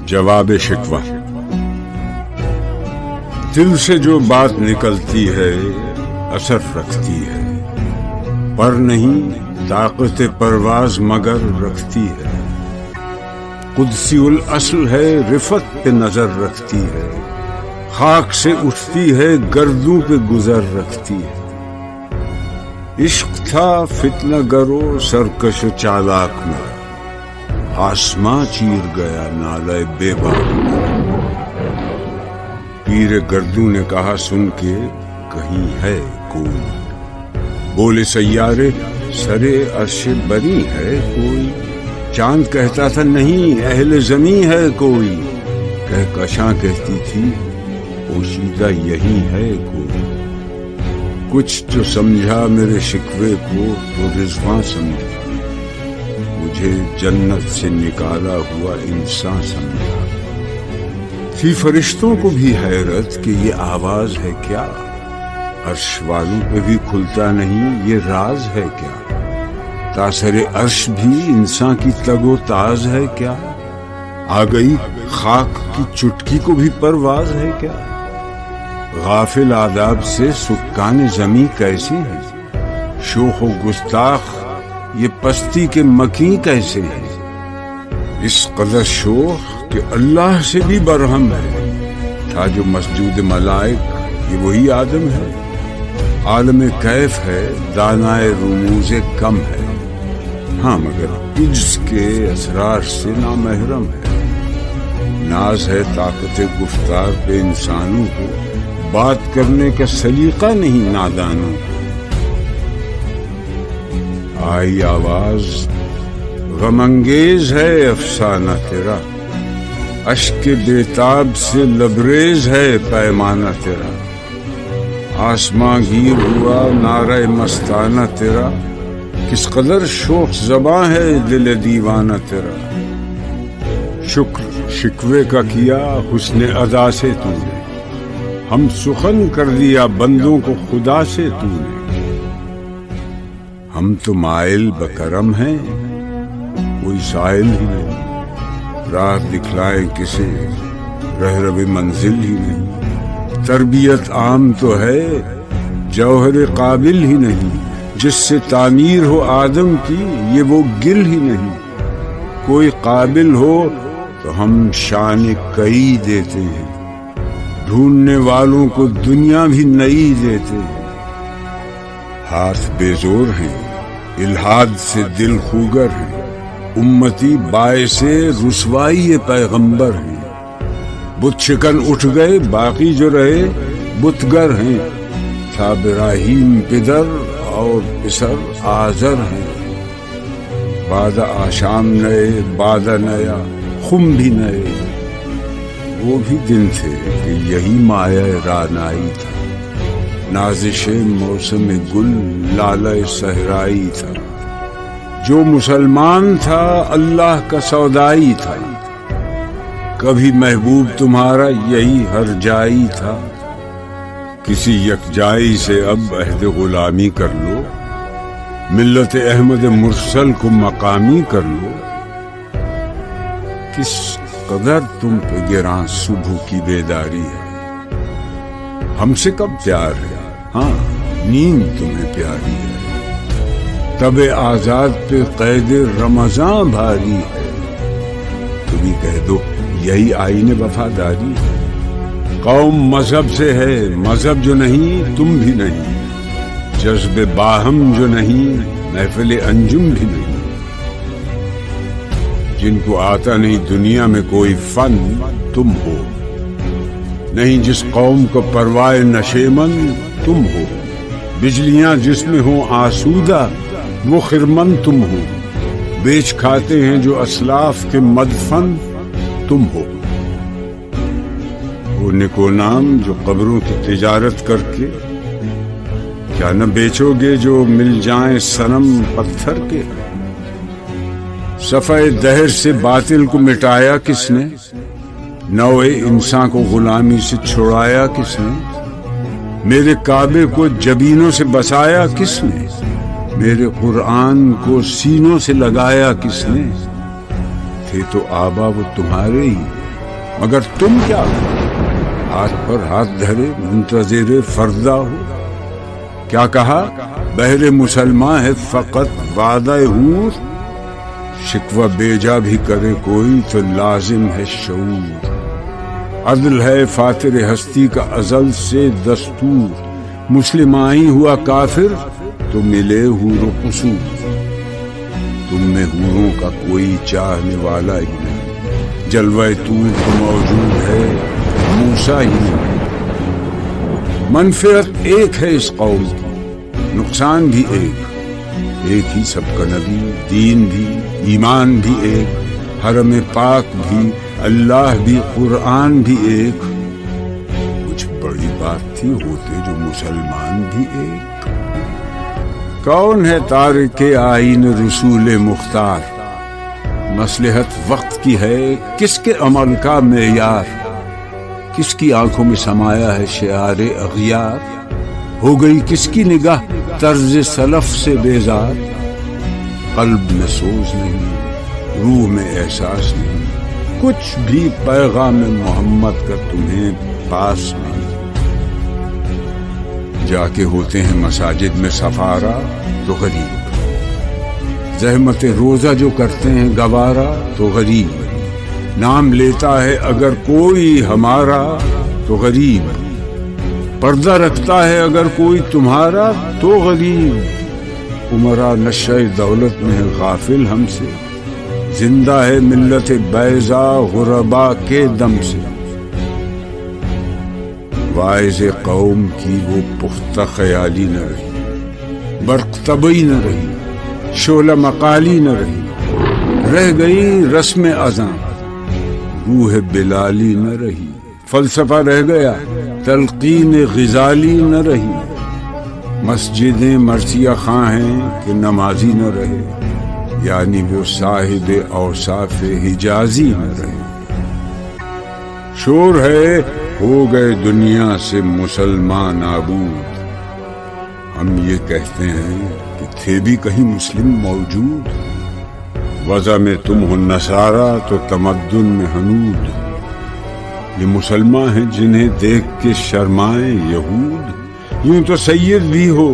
جواب شکوہ۔ دل سے جو بات نکلتی ہے اثر رکھتی ہے، پر نہیں طاقت پرواز مگر رکھتی ہے۔ قدسی الاصل ہے رفت پہ نظر رکھتی ہے، خاک سے اٹھتی ہے گردوں پہ گزر رکھتی ہے۔ عشق تھا فتنہ گرو سرکش و چالاک میں، آسماں چیر گیا نالے بے باک میں۔ پیر گردوں نے کہا سن کے کہیں ہے کوئی، بولے سیارے سرے عرش بری ہے کوئی۔ چاند کہتا تھا نہیں اہل زمیں ہے کوئی، کہکشاں کہتی تھی پوشیدہ یہی ہے کوئی۔ کچھ جو سمجھا میرے شکوے کو تو رضواں سمجھا، مجھے جنت سے نکالا ہوا انسان سمجھا۔ تھی فرشتوں کو بھی حیرت کہ یہ آواز ہے کیا، عرش والوں پہ بھی کھلتا نہیں یہ راز ہے کیا۔ تاثر عرش بھی انسان کی تگ و تاز ہے کیا، آ گئی خاک کی چٹکی کو بھی پرواز ہے کیا۔ غافل آداب سے سکان زمیں کیسے ہیں، شوخ و گستاخ یہ پستی کے مکیں کیسے ہیں۔ اس قدر شوخ کہ اللہ سے بھی برہم ہے، تھا جو مسجود ملائک یہ وہی آدم ہے۔ عالم کیف ہے دانائے رموز کم ہے، ہاں مگر عجز کے اسرار سے نامحرم ہے۔ ناز ہے طاقت گفتار پہ انسانوں کو، بات کرنے کا سلیقہ نہیں نادانوں کو۔ آئی آواز غم انگیز ہے افسانہ تیرا، اشک بیتاب سے لبریز ہے پیمانہ تیرا۔ آسماں گیر ہوا نعرہ مستانہ تیرا، کس قدر شوخ زباں ہے دل دیوانہ تیرا۔ شکر شکوے کا کیا حسن ادا سے تو نے، ہم سخن کر دیا بندوں کو خدا سے تو نے۔ ہم تو مائل بکرم ہیں کوئی سائل ہی نہیں، راہ دکھلائے کسے رہرو منزل ہی نہیں۔ تربیت عام تو ہے جوہر قابل ہی نہیں، جس سے تعمیر ہو آدم کی یہ وہ گل ہی نہیں۔ کوئی قابل ہو تو ہم شان کئی دیتے ہیں، ڈھونڈنے والوں کو دنیا بھی نئی دیتے ہیں۔ ہاتھ بے زور ہیں الحاد سے دل خوگر ہیں، امتی باعث رسوائی پیغمبر ہیں۔ بت شکن اٹھ گئے باقی جو رہے بتگر ہیں، تھا ابراہیم پدر اور پسر آزر ہیں۔ بعد آشام نئے بعد نیا خم بھی نئے، وہ بھی دن تھے کہ یہی مایہ رانائی تھا، نازش موسم گل لالہ صحرائی تھا۔ جو مسلمان تھا اللہ کا سودائی تھا، کبھی محبوب تمہارا یہی ہر جائی تھا۔ کسی یکجائی سے اب عہد غلامی کر لو، ملت احمد مرسل کو مقامی کر لو۔ کس قدر تم پہ گراں صبح کی بیداری ہے، ہم سے کب پیار ہے ہاں نیند تمہیں پیاری ہے۔ تب آزاد پہ قید رمضاں بھاری ہے، تمہیں کہہ دو یہی آئین وفاداری ہے۔ قوم مذہب سے ہے مذہب جو نہیں تم بھی نہیں، جذب باہم جو نہیں محفل انجم بھی نہیں۔ جن کو آتا نہیں دنیا میں کوئی فن تم ہو، نہیں جس قوم کو پروائے نشیمن تم ہو۔ بجلیاں جس میں ہوں آسودہ وہ خرمن تم ہو، بیچ کھاتے ہیں جو اسلاف کے مدفن تم ہو۔ وہ نکو نام جو قبروں کی تجارت کر کے، کیا نہ بیچو گے جو مل جائیں صنم پتھر کے۔ صفحہ دہر سے باطل کو مٹایا کس نے، نوع انسان کو غلامی سے چھڑایا کس نے۔ میرے کعبے کو جبینوں سے بسایا کس نے، میرے قرآن کو سینوں سے لگایا کس نے۔ تھے تو آبا وہ تمہارے ہی، مگر تم کیا ہاتھ پر ہاتھ دھرے منتظر فردا ہو؟ کیا کہا؟ بہر مسلمان ہے فقط وعدہ حور، شکوہ بیجا بھی کرے کوئی تو لازم ہے شعور، عدل ہے فاتر ہستی کا ازل سے دستور، مسلمائی ہوا کافر تو ملے حور و قصور، تم میں حوروں کا کوئی چاہنے والا ہی نہیں، جلوہ طور تو موجود ہے موسیٰ ہی نہیں، منفعت ایک ہے اس قوم کی، نقصان بھی ایک ہی سب کا نبی، دین بھی، ایمان بھی ایک، حرم پاک بھی، اللہ بھی، قرآن بھی ایک، کچھ بڑی بات تھی ہوتے جو مسلمان بھی ایک۔ کون ہے تارک آئین رسول مختار، مصلحت وقت کی ہے کس کے عمل کا معیار، کس کی آنکھوں میں سمایا ہے شعار اغیار، ہو گئی کس کی نگاہ طرز سلف سے بیزار، قلب میں سوز نہیں، روح میں احساس نہیں، کچھ بھی پیغام محمد کا تمہیں پاس نہیں، جا کے ہوتے ہیں مساجد میں سفارا تو غریب، زحمت روزہ جو کرتے ہیں گوارا تو غریب، نام لیتا ہے اگر کوئی ہمارا تو غریب، پردہ رکھتا ہے اگر کوئی تمہارا تو غریب، عمرہ نشہ دولت میں ہے غافل ہم سے، زندہ ہے ملت بیضا غربا کے دم سے، واعظ قوم کی وہ پختہ خیالی نہ رہی، برق طبعی نہ رہی، شعلہ مقالی نہ رہی، رہ گئی رسم اذاں، روح بلالی نہ رہی، فلسفہ رہ گیا تلقین غزالی نہ رہی، مسجدیں مرثیہ خاں ہیں کہ نمازی نہ رہے، یعنی وہ صاحب اوصاف حجازی نہ رہے، شور ہے ہو گئے دنیا سے مسلمان نابود، ہم یہ کہتے ہیں کہ تھے بھی کہیں مسلم موجود، وضع میں تم ہو نصارا تو تمدن میں حنود، یہ مسلمان ہیں جنہیں دیکھ کے شرمائیں یہود، یوں تو سید بھی ہو،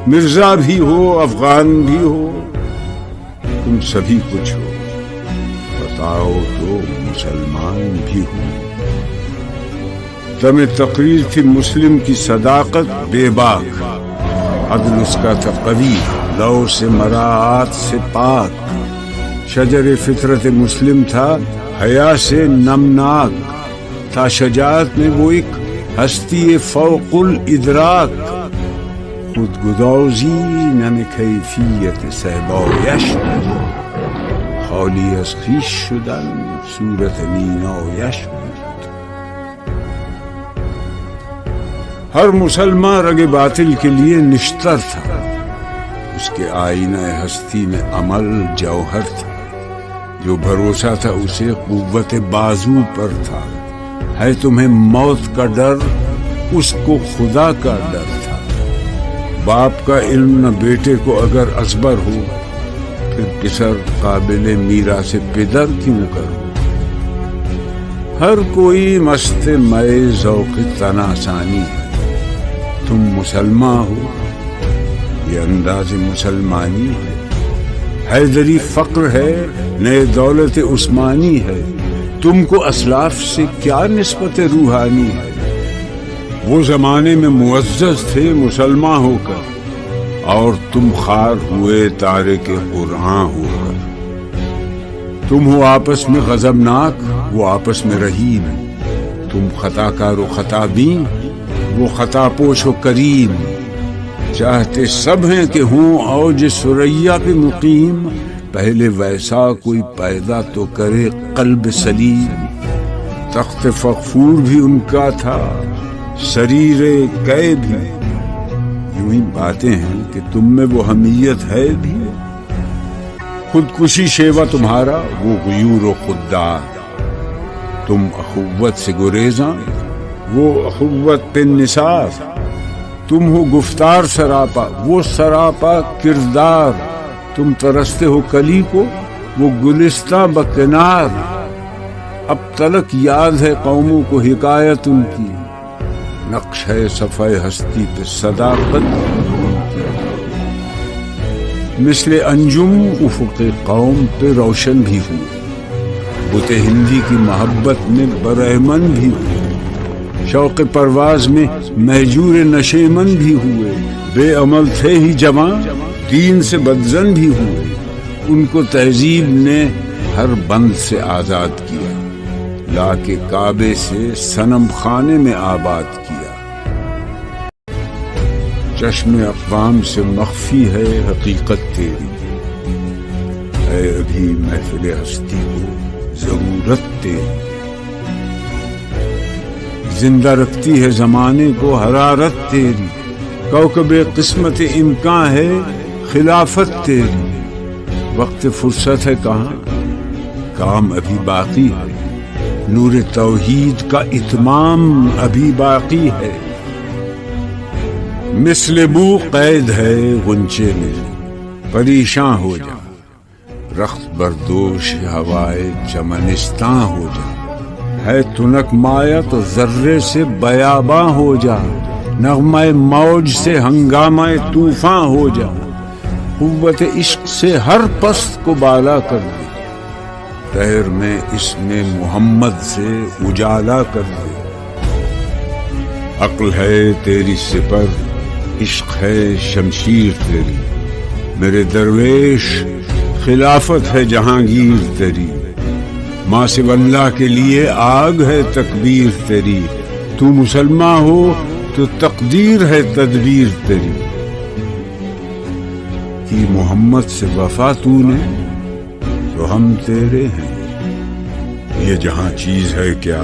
مرزا بھی ہو، افغان بھی ہو، تم سبھی کچھ ہو، بتاؤ تو مسلمان بھی ہو۔ دم تقریر تھی مسلم کی صداقت بے باک، عدل اس کا تھا قوی، لو سے مراعات سے پاک، شجر فطرت مسلم تھا حیا سے نمناک، تھا شجاعت میں وہ ایک ہستی فوق الادراک، خود گدازی نم کیفیت صحبایش بود، خالی از خویش شدن صورت مینایش بود۔ ہر مسلمان رگ باطل کے لیے نشتر تھا، اس کے آئینہ ہستی میں عمل جوہر تھا، جو بھروسہ تھا اسے قوت بازو پر تھا، ہے تمہیں موت کا ڈر اس کو خدا کا ڈر تھا، باپ کا علم نہ بیٹے کو اگر ازبر ہو، پھر پسر قابل میراث پدر کیوں کرو، ہر کوئی مست مئے ذوق تناسانی ہے، تم مسلمان ہو یہ انداز مسلمانی ہے، حیدری فقر ہے نئے دولت عثمانی ہے، تم کو اسلاف سے کیا نسبت روحانی ہے، وہ زمانے میں معزز تھے مسلمان ہو کر، اور تم خار ہوئے تارک قرآن ہو کر، تم ہو آپس میں غضبناک وہ آپس میں رحیم، تم خطا کار و خطا بین وہ خطا پوش و کریم، چاہتے سب ہیں کہ ہوں اوج ثریا پہ مقیم، پہلے ویسا کوئی پیدا تو کرے قلب سلیم، تخت فغفور بھی ان کا تھا سریر قے بھی، یوں ہی باتیں ہیں کہ تم میں وہ حمیت ہے بھی، خودکشی شیوا تمہارا وہ غیور و خوددار، تم اخوت سے گریزاں وہ اخوت پہ نثار، تم ہو گفتار سراپا وہ سراپا کردار، تم ترستے ہو کلی کو وہ گلستہ بکنار، اب تلک یاد ہے قوموں کو حکایت ان کی، نقش ہے صفحہ ہستی پہ صداقت ان کی، مثل انجم افق قوم پہ روشن بھی ہوئے، بت ہندی کی محبت میں برہمن بھی ہوئے، شوق پرواز میں مہجور نشیمن بھی ہوئے، بے عمل تھے ہی جوان دین سے بدزن بھی ہوئے، ان کو تہذیب نے ہر بند سے آزاد کیا، لا کے کعبے سے صنم خانے میں آباد کیا، چشم اقوام سے مخفی ہے حقیقت تیری، ہے ابھی محفل ہستی کو ضرورت تیری، زندہ رکھتی ہے زمانے کو حرارت تیری، کوكب قسمت امکان ہے خلافت تیری، وقت فرصت ہے کہاں کام ابھی باقی ہے، نور توحید کا اتمام ابھی باقی ہے، مثل بو قید ہے غنچے میں پریشاں ہو جا، رخت بردوش ہوائے چمنستاں ہو جا، ہے تنک مایا تو ذرے سے بیاباں ہو جا، نغمہ موج سے ہنگامہ طوفاں ہو جا، قوت عشق سے ہر پست کو بالا کر دے، دہر میں اس میں محمد سے اجالا کر دے، عقل ہے تیری سپر عشق ہے شمشیر تیری، میرے درویش خلافت ہے جہانگیر تیری، ماں سے اللہ کے لیے آگ ہے تکبیر تیری، تو مسلمان ہو تو تقدیر ہے تدبیر تیری، کی محمد سے وفا تو نے تو ہم تیرے ہیں، یہ جہاں چیز ہے کیا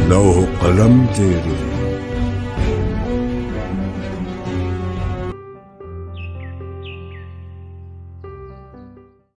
لوح قلم تیرے۔